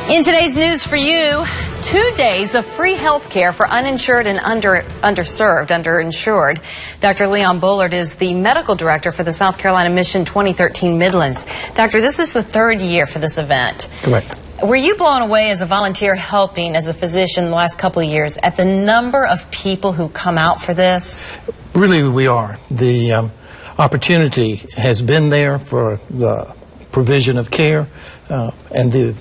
In today's news for you, 2 days of free health care for uninsured and underinsured. Dr. Leon Bullard is the medical director for the South Carolina Mission 2013 Midlands. Doctor, this is the third year for this event. Correct. Were you blown away as a volunteer helping as a physician the last couple of years at the number of people who come out for this? Really, we are. The opportunity has been there for the provision of care, and the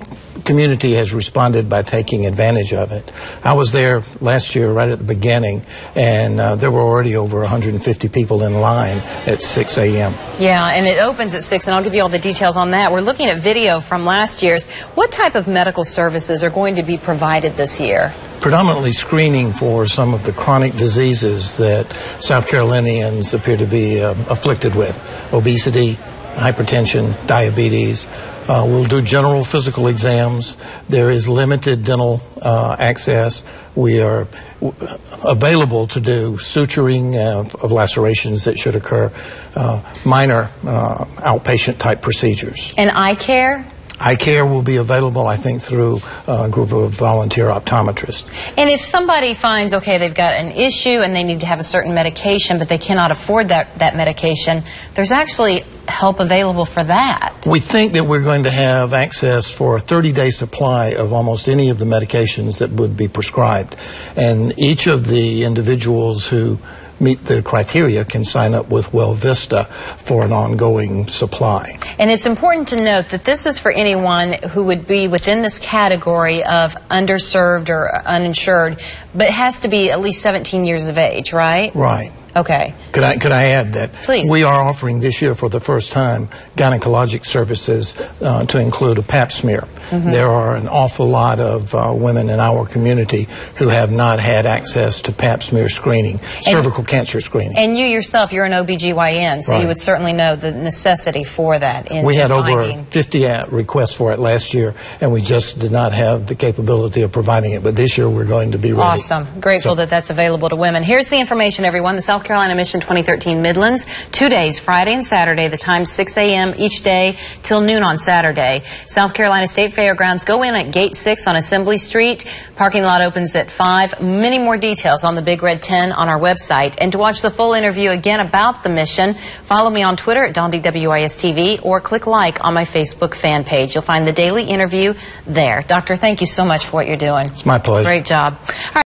community has responded by taking advantage of it. I was there last year right at the beginning, and there were already over 150 people in line at 6 a.m. Yeah, and it opens at 6, and I'll give you all the details on that. We're looking at video from last year's. What type of medical services are going to be provided this year? Predominantly screening for some of the chronic diseases that South Carolinians appear to be afflicted with: obesity, hypertension, diabetes. We'll do general physical exams. There is limited dental access. We are available to do suturing of lacerations that should occur, minor outpatient type procedures. And eye care? Eye care will be available, I think, through a group of volunteer optometrists. And if somebody finds, okay, they've got an issue and they need to have a certain medication, but they cannot afford that medication, there's actually help available for that. We think that we're going to have access for a 30-day supply of almost any of the medications that would be prescribed. And each of the individuals who meet the criteria can sign up with Well Vista for an ongoing supply. And it's important to note that this is for anyone who would be within this category of underserved or uninsured, but has to be at least 17 years of age, right? Right. Okay. Could I add that? Please. We are offering this year for the first time gynecologic services to include a pap smear. Mm-hmm. There are an awful lot of women in our community who have not had access to pap smear screening, cervical cancer screening. And you yourself, you're an OBGYN, so right. You would certainly know the necessity for that. We had over 50 requests for it last year, and we just did not have the capability of providing it. But this year we're going to be ready. Awesome. Grateful that that's available to women. Here's the information, everyone. The South Carolina Mission 2013 Midlands, 2 days, Friday and Saturday. The time 6 a.m. each day till noon on Saturday. South Carolina State Fairgrounds. Go in at Gate 6 on Assembly Street. Parking lot opens at 5. Many more details on the Big Red 10 on our website. And to watch the full interview again about the mission, follow me on Twitter at Dawndy WISTV or click like on my Facebook fan page. You'll find the daily interview there. Doctor, thank you so much for what you're doing. It's my pleasure. Great job. All right.